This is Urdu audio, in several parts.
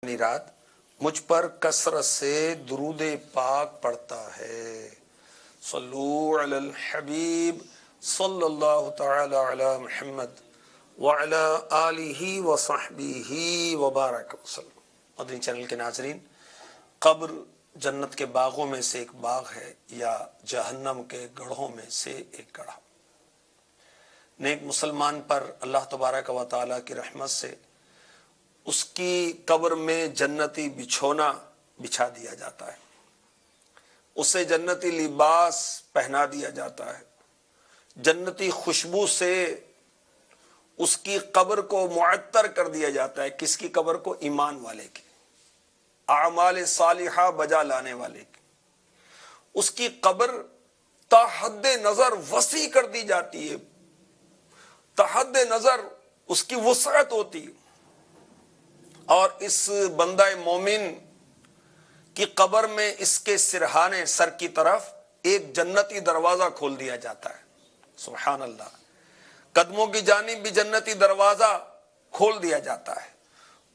رات مجھ پر کثرت سے درود پاک پڑھتا ہے۔ صلو علی الحبیب صلی اللہ تعالی علی محمد وعلی آلہ وصحبہ وبارک وسلم۔ مدنی چینل کے ناظرین، قبر جنت کے باغوں میں سے ایک باغ ہے یا جہنم کے گڑھوں میں سے ایک گڑھا۔ نیک مسلمان پر اللہ تبارک و تعالیٰ کی رحمت سے اس کی قبر میں جنتی بچھونا بچھا دیا جاتا ہے، اسے جنتی لباس پہنا دیا جاتا ہے، جنتی خوشبو سے اس کی قبر کو معطر کر دیا جاتا ہے۔ کس کی قبر کو؟ ایمان والے کی، اعمال صالحہ بجا لانے والے کی۔ اس کی قبر تا حد نظر وسیع کر دی جاتی ہے، تا حد نظر اس کی وسعت ہوتی ہے، اور اس بندہ مومن کی قبر میں اس کے سرہانے سر کی طرف ایک جنتی دروازہ کھول دیا جاتا ہے۔ سبحان اللہ، قدموں کی جانب بھی جنتی دروازہ کھول دیا جاتا ہے،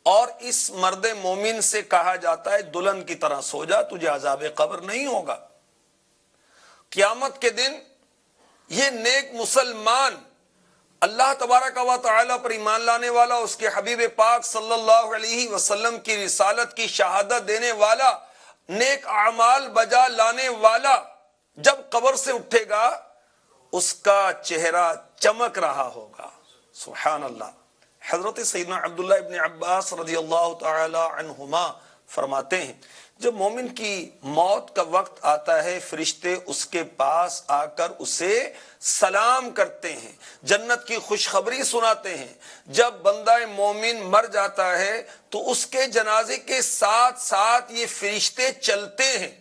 اور اس مرد مومن سے کہا جاتا ہے دلہن کی طرح سو جا، تجھے عذاب قبر نہیں ہوگا۔ قیامت کے دن یہ نیک مسلمان، اللہ تبارک و تعالی پر ایمان لانے والا، اس کے حبیب پاک صلی اللہ علیہ وسلم کی رسالت کی شہادت دینے والا، نیک اعمال بجا لانے والا، جب قبر سے اٹھے گا اس کا چہرہ چمک رہا ہوگا۔ سبحان اللہ۔ حضرت سیدنا عبداللہ ابن عباس رضی اللہ تعالی عنہما فرماتے ہیں، جب مومن کی موت کا وقت آتا ہے، فرشتے اس کے پاس آ کر اسے سلام کرتے ہیں، جنت کی خوشخبری سناتے ہیں۔ جب بندہ مومن مر جاتا ہے تو اس کے جنازے کے ساتھ ساتھ یہ فرشتے چلتے ہیں،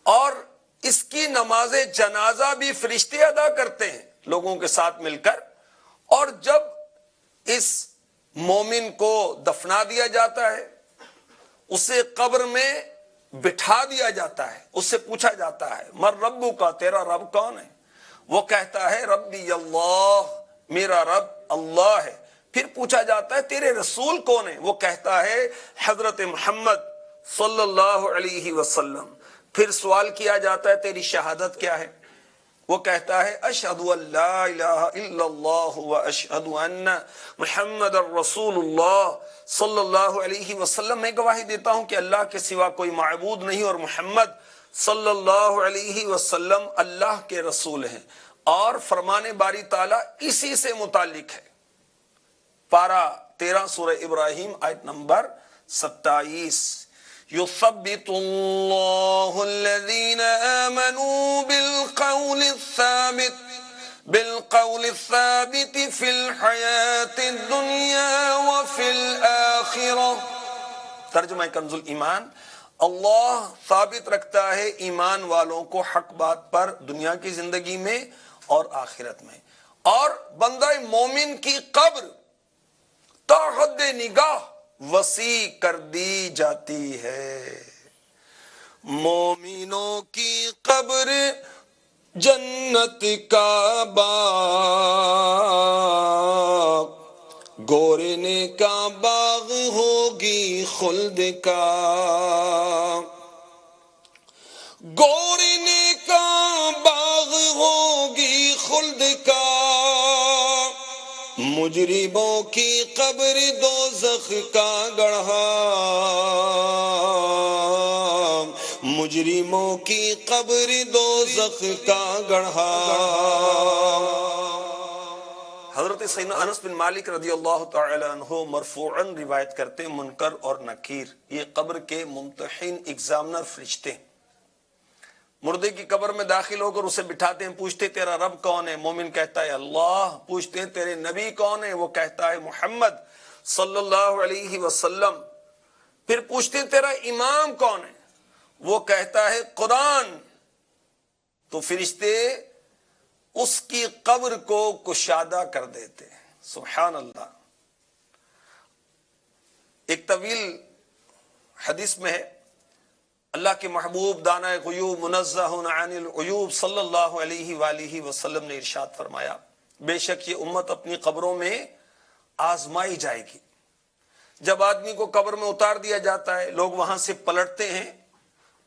اور اس کی نماز جنازہ بھی فرشتے ادا کرتے ہیں لوگوں کے ساتھ مل کر۔ اور جب اس مومن کو دفنا دیا جاتا ہے، اسے قبر میں بٹھا دیا جاتا ہے، اس سے پوچھا جاتا ہے مر ربو کا، تیرا رب کون ہے؟ وہ کہتا ہے ربی اللہ، میرا رب اللہ ہے۔ پھر پوچھا جاتا ہے تیرے رسول کون ہے؟ وہ کہتا ہے حضرت محمد صلی اللہ علیہ وسلم۔ پھر سوال کیا جاتا ہے تیری شہادت کیا ہے؟ وہ کہتا ہے اشہد ان لا الہ الا اللہ و اشہد ان محمد الرسول اللہ صلی اللہ علیہ وسلم۔ میں گواہی دیتا ہوں کہ اللہ کے سوا کوئی معبود نہیں، اور محمد صلی اللہ علیہ وسلم اللہ کے رسول ہیں۔ اور فرمان باری تعالیٰ اسی سے متعلق ہے، پارہ 13 سورہ ابراہیم آیت نمبر 27۔ يثبت الله الذين آمنوا بالقول الثابت في الحياة الدنيا وفي الآخرة۔ ترجمہ کنز الایمان، اللہ ثابت رکھتا ہے ایمان والوں کو حق بات پر دنیا کی زندگی میں اور آخرت میں، اور بندہ مومن کی قبر تا حد نگاہ وسیع کر دی جاتی ہے۔ مومنوں کی قبر جنت کا باغ، گورنے کا باغ ہوگی خلد کا، گورنے کا باغ ہوگی خلد کا، مجرموں کی قبر دوزخ کا گڑھا، مجرموں کی قبر دوزخ کا گڑھا۔ حضرت سیدنا انس بن مالک رضی اللہ تعالی عنہ مرفوعاً روایت کرتے، منکر اور نکیر یہ قبر کے ممتحن ایگزامنر فرشتے ہیں۔ مردے کی قبر میں داخل ہو کر اسے بٹھاتے ہیں، پوچھتے تیرا رب کون ہے؟ مومن کہتا ہے اللہ۔ پوچھتے ہیں تیرے نبی کون ہے؟ وہ کہتا ہے محمد صلی اللہ علیہ وسلم۔ پھر پوچھتے ہیں تیرا امام کون ہے؟ وہ کہتا ہے قرآن۔ تو فرشتے اس کی قبر کو کشادہ کر دیتے ہیں۔ سبحان اللہ۔ ایک طویل حدیث میں ہے، اللہ کے محبوب دانہ غیوب منزہ عن العیوب صلی اللہ علیہ وآلہ وسلم نے ارشاد فرمایا، بے شک یہ امت اپنی قبروں میں آزمائی جائے گی، جب آدمی کو قبر میں اتار دیا جاتا ہے، لوگ وہاں سے پلٹتے ہیں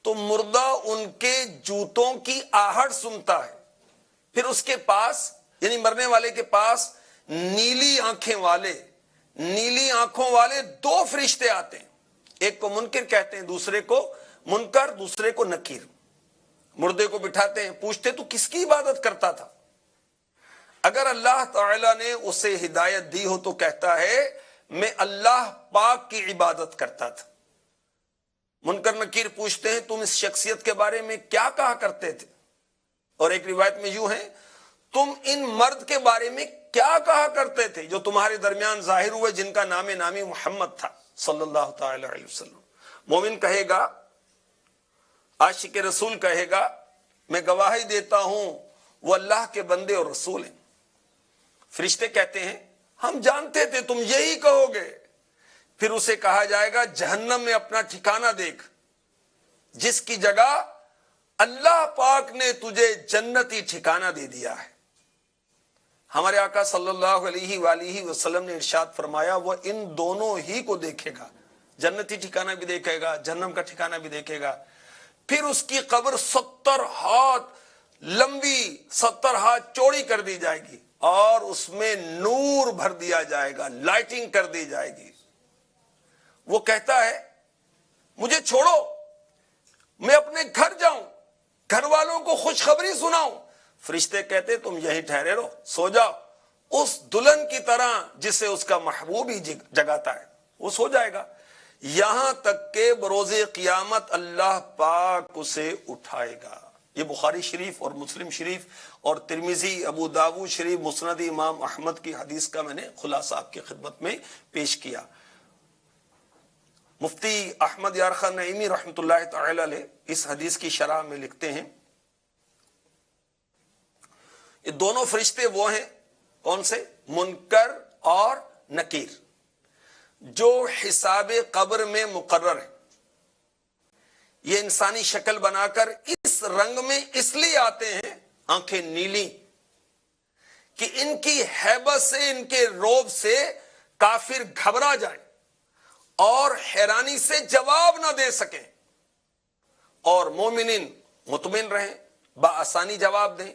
تو مردہ ان کے جوتوں کی آہٹ سنتا ہے. پھر اس کے پاس یعنی مرنے والے کے پاس نیلی آنکھوں والے دو فرشتے آتے ہیں. ایک کو منکر کہتے ہیں، دوسرے کو منکر، دوسرے کو نکیر. مردے کو بٹھاتے ہیں، پوچھتے تو کس کی عبادت کرتا تھا؟ اگر اللہ تعالی نے اسے ہدایت دی ہو تو کہتا ہے میں اللہ پاک کی عبادت کرتا تھا. منکر نکیر پوچھتے ہیں تم اس شخصیت کے بارے میں کیا کہا کرتے تھے؟ اور ایک روایت میں یوں ہے تم ان مرد کے بارے میں کیا کہا کرتے تھے جو تمہارے درمیان ظاہر ہوئے جن کا نام نامی محمد تھا صلی اللہ تعالی علیہ وسلم. مومن کہے گا، عاشق رسول کہے گا میں گواہی دیتا ہوں وہ اللہ کے بندے اور رسول ہیں. فرشتے کہتے ہیں ہم جانتے تھے تم یہی کہو گے. پھر اسے کہا جائے گا جہنم میں اپنا ٹھکانہ دیکھ جس کی جگہ اللہ پاک نے تجھے جنتی ٹھکانہ دے دیا ہے. ہمارے آقا صلی اللہ علیہ وآلہ وسلم نے ارشاد فرمایا وہ ان دونوں ہی کو دیکھے گا، جنتی ٹھکانہ بھی دیکھے گا، جہنم کا ٹھکانہ بھی دیکھے گا. پھر اس کی قبر 70 ہاتھ لمبی 70 ہاتھ چوڑی کر دی جائے گی اور اس میں نور بھر دیا جائے گا، لائٹنگ کر دی جائے گی. وہ کہتا ہے مجھے چھوڑو، میں اپنے گھر جاؤں، گھر والوں کو خوشخبری سناؤں. فرشتے کہتے تم یہیں ٹھہرے رہو، سو جاؤ. اس دلہن کی طرح جسے اس کا محبوب ہی جگاتا ہے وہ سو جائے گا، یہاں تک کہ بروز قیامت اللہ پاک اسے اٹھائے گا. یہ بخاری شریف اور مسلم شریف اور ترمذی، ابو داؤد شریف، مسند امام احمد کی حدیث کا میں نے خلاصہ آپ کی خدمت میں پیش کیا. مفتی احمد یار خان نعیمی رحمۃ اللہ تعالی علیہ اس حدیث کی شرح میں لکھتے ہیں یہ دونوں فرشتے وہ ہیں کون سے؟ منکر اور نکیر، جو حساب قبر میں مقرر ہے. یہ انسانی شکل بنا کر اس رنگ میں اس لیے آتے ہیں، آنکھیں نیلی، کہ ان کی ہیبت سے، ان کے روب سے کافر گھبرا جائیں اور حیرانی سے جواب نہ دے سکیں، اور مومنین مطمئن رہیں، بآسانی جواب دیں.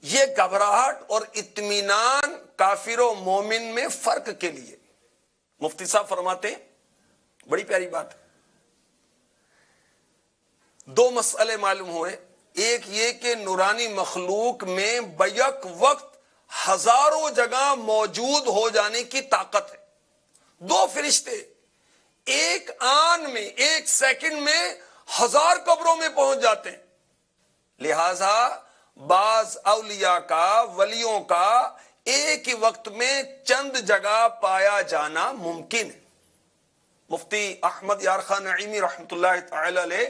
یہ گھبراہٹ اور اطمینان کافر و مومن میں فرق کے لیے. مفتی صاحب فرماتے ہیں بڑی پیاری بات ہے، دو مسئلے معلوم ہوئے. ایک یہ کہ نورانی مخلوق میں بیک وقت ہزاروں جگہ موجود ہو جانے کی طاقت ہے. دو فرشتے ایک آن میں، ایک سیکنڈ میں 1000 قبروں میں پہنچ جاتے ہیں. لہذا بعض اولیاء کا، ولیوں کا ایک ہی وقت میں چند جگہ پایا جانا ممکن ہے. مفتی احمد یار خان نعیمی رحمۃ اللہ تعالی علیہ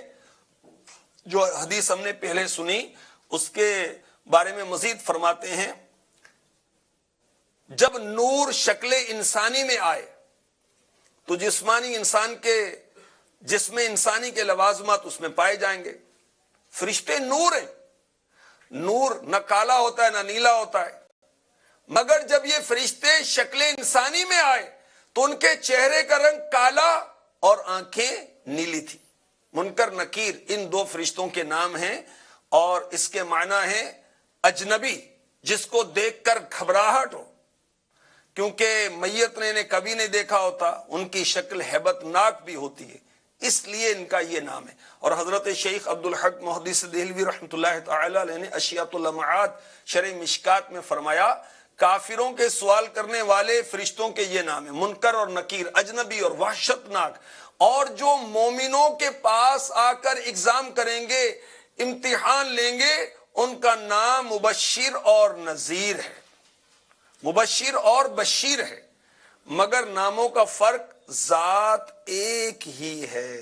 جو حدیث ہم نے پہلے سنی اس کے بارے میں مزید فرماتے ہیں جب نور شکل انسانی میں آئے تو جسمانی انسان کے جسم انسانی کے لوازمات اس میں پائے جائیں گے. فرشتے نور ہیں، نور نہ کالا ہوتا ہے نہ نیلا ہوتا ہے، مگر جب یہ فرشتے شکل انسانی میں آئے تو ان کے چہرے کا رنگ کالا اور آنکھیں نیلی تھی. منکر نکیر ان دو فرشتوں کے نام ہیں اور اس کے معنی ہیں اجنبی، جس کو دیکھ کر گھبراہٹ ہو، کیونکہ میت نے انہیں کبھی نہیں دیکھا ہوتا، ان کی شکل ہیبت ناک بھی ہوتی ہے، اس لیے ان کا یہ نام ہے. اور حضرت شیخ عبدالحق محدث دہلوی رحمۃ اللہ تعالی علیہ نے اشیاۃ اللمعات شرح مشکات میں فرمایا کافروں کے سوال کرنے والے فرشتوں کے یہ نام ہیں، منکر اور نکیر، اجنبی اور وحشت ناک. اور جو مومنوں کے پاس آ کر ایگزام کریں گے، امتحان لیں گے، ان کا نام مبشر اور نذیر ہے، مبشر اور بشیر ہے، مگر ناموں کا فرق ذات ایک ہی ہے.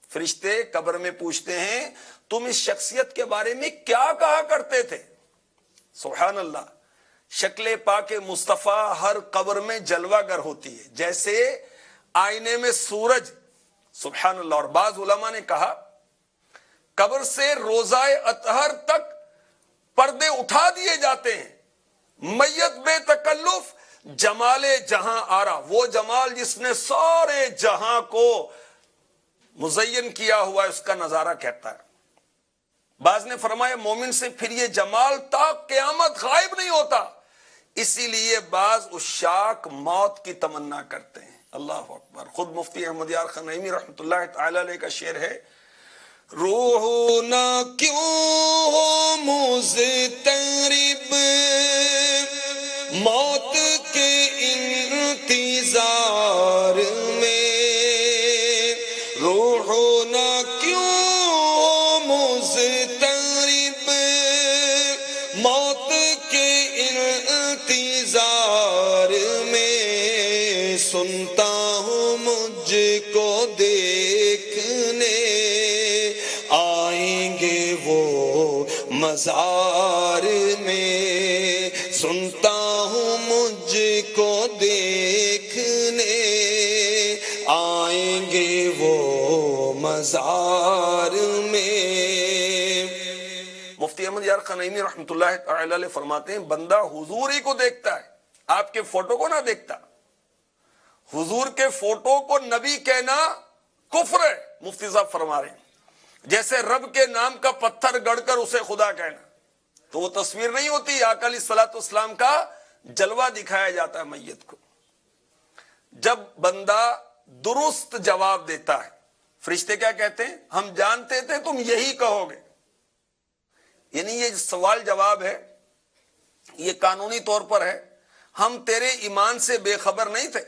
فرشتے قبر میں پوچھتے ہیں تم اس شخصیت کے بارے میں کیا کہا کرتے تھے؟ سبحان اللہ. شکل پاک مصطفیٰ ہر قبر میں جلوہ گر ہوتی ہے جیسے آئینے میں سورج. سبحان اللہ. اور بعض علماء نے کہا قبر سے روزہ اطہر تک پردے اٹھا دیے جاتے ہیں، میت بے تکلف جمال جہاں آرا، وہ جمال جس نے سارے جہاں کو مزین کیا ہوا ہے، اس کا نظارہ کہتا ہے۔ بعض نے فرمایا مومن سے پھر یہ جمال تا قیامت غائب نہیں ہوتا، اسی لیے بعض عشاق موت کی تمنا کرتے ہیں۔ اللہ اکبر۔ خود مفتی احمد یار خان نعیمی رحمۃ اللہ تعالی علیہ کا شعر ہے، روحنا کیوں ہو مضطرب موت کے انتظار میں، روحنا کیوں ہو مضطرب موت کے انتظار میں، سنتا ہوں مجھ کو دیکھنے آئیں گے وہ مزار میں، سنتا ہوں مجھ کو دیکھنے آئیں گے وہ مزار میں۔ مفتی احمد یار خان نعیمی رحمۃ اللہ تعالی علیہ فرماتے ہیں بندہ حضور ہی کو دیکھتا ہے، آپ کے فوٹو کو نہ دیکھتا۔ حضور کے فوٹو کو نبی کہنا کفر ہے، مفتی صاحب فرما رہے ہیں، جیسے رب کے نام کا پتھر گڑھ کر اسے خدا کہنا، تو وہ تصویر نہیں ہوتی، آقا علیہ الصلوۃ والسلام کا جلوہ دکھایا جاتا ہے میت کو۔ جب بندہ درست جواب دیتا ہے، فرشتے کیا کہتے ہیں؟ ہم جانتے تھے تم یہی کہو گے، یعنی یہ سوال جواب ہے، یہ قانونی طور پر ہے، ہم تیرے ایمان سے بے خبر نہیں تھے۔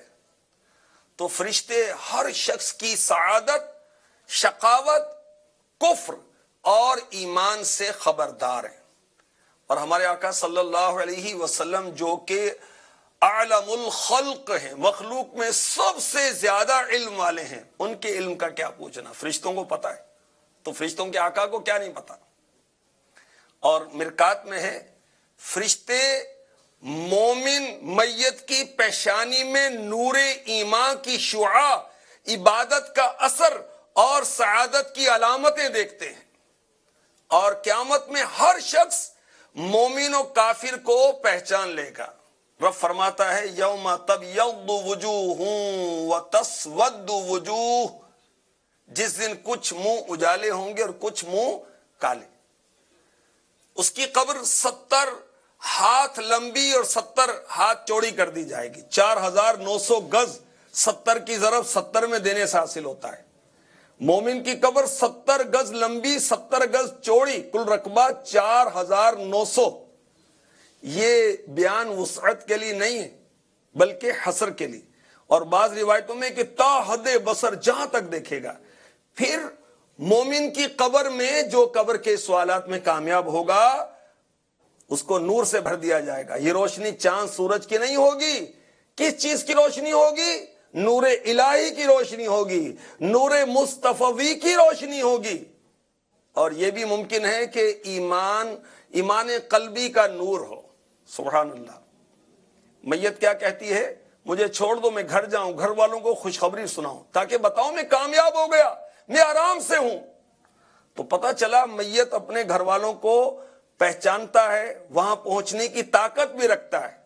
تو فرشتے ہر شخص کی سعادت، شقاوت، کفر اور ایمان سے خبردار ہیں، اور ہمارے آقا صلی اللہ علیہ وسلم جو کہ اعلم الخلق ہیں، مخلوق میں سب سے زیادہ علم والے ہیں، ان کے علم کا کیا پوچھنا، فرشتوں کو پتا ہے، تو فرشتوں کے آقا کو کیا نہیں پتا۔ اور مرکات میں ہے فرشتے مومن میت کی پیشانی میں نور ایمان کی شعاع، عبادت کا اثر اور سعادت کی علامتیں دیکھتے ہیں، اور قیامت میں ہر شخص مومن و کافر کو پہچان لے گا۔ رب فرماتا ہے یوم تبیض وجوہ وتسود وجوہ، جس دن کچھ منہ اجالے ہوں گے اور کچھ منہ کالے۔ اس کی قبر 70 ہاتھ لمبی اور 70 ہاتھ چوڑی کر دی جائے گی، 4900 گز، 70 کی ضرب 70 میں دینے سے حاصل ہوتا ہے۔ مومن کی قبر 70 گز لمبی، 70 گز چوڑی، کل رقبہ 4900۔ یہ بیان وسعت کے لیے نہیں ہے بلکہ حصر کے لیے، اور بعض روایتوں میں کہ تا حد بصر، جہاں تک دیکھے گا۔ پھر مومن کی قبر میں جو قبر کے سوالات میں کامیاب ہوگا اس کو نور سے بھر دیا جائے گا۔ یہ روشنی چاند سورج کی نہیں ہوگی، کس چیز کی روشنی ہوگی؟ نور الہی کی روشنی ہوگی، نور مصطفی کی روشنی ہوگی۔ اور یہ بھی ممکن ہے کہ ایمان قلبی کا نور ہو۔ سبحان اللہ۔ میت کیا کہتی ہے؟ مجھے چھوڑ دو، میں گھر جاؤں، گھر والوں کو خوشخبری سناؤں، تاکہ بتاؤں میں کامیاب ہو گیا، میں آرام سے ہوں۔ تو پتہ چلا میت اپنے گھر والوں کو پہچانتا ہے، وہاں پہنچنے کی طاقت بھی رکھتا ہے،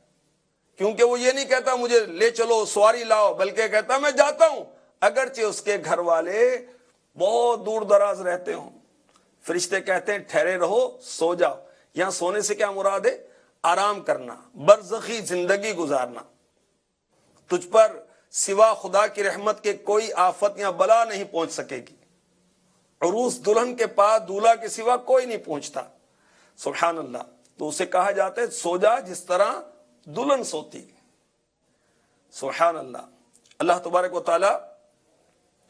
کیونکہ وہ یہ نہیں کہتا مجھے لے چلو، سواری لاؤ، بلکہ کہتا میں جاتا ہوں، اگرچہ اس کے گھر والے بہت دور دراز رہتے ہوں۔ فرشتے کہتے ہیں ٹھہرے رہو، سو جاؤ۔ یہاں سونے سے کیا مراد ہے؟ آرام کرنا، برزخی زندگی گزارنا۔ تجھ پر سوا خدا کی رحمت کے کوئی آفت یا بلا نہیں پہنچ سکے گی۔ عروس دلہن کے پاس دولہا کے سوا کوئی نہیں پہنچتا۔ سبحان اللہ۔ تو اسے کہا جاتا ہے سو جا جس طرح دلہن سوتی۔ سبحان اللہ۔ اللہ تبارک و تعالی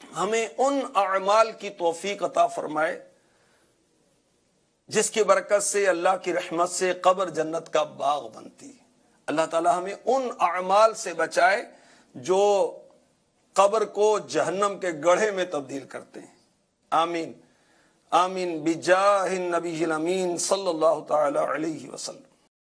ہمیں ان اعمال کی توفیق عطا فرمائے جس کی برکت سے اللہ کی رحمت سے قبر جنت کا باغ بنتی ہے۔ اللہ تعالی ہمیں ان اعمال سے بچائے جو قبر کو جہنم کے گڑھے میں تبدیل کرتے ہیں۔ آمین آمین بجاہ النبی الامین صلی اللہ تعالی علیہ وسلم۔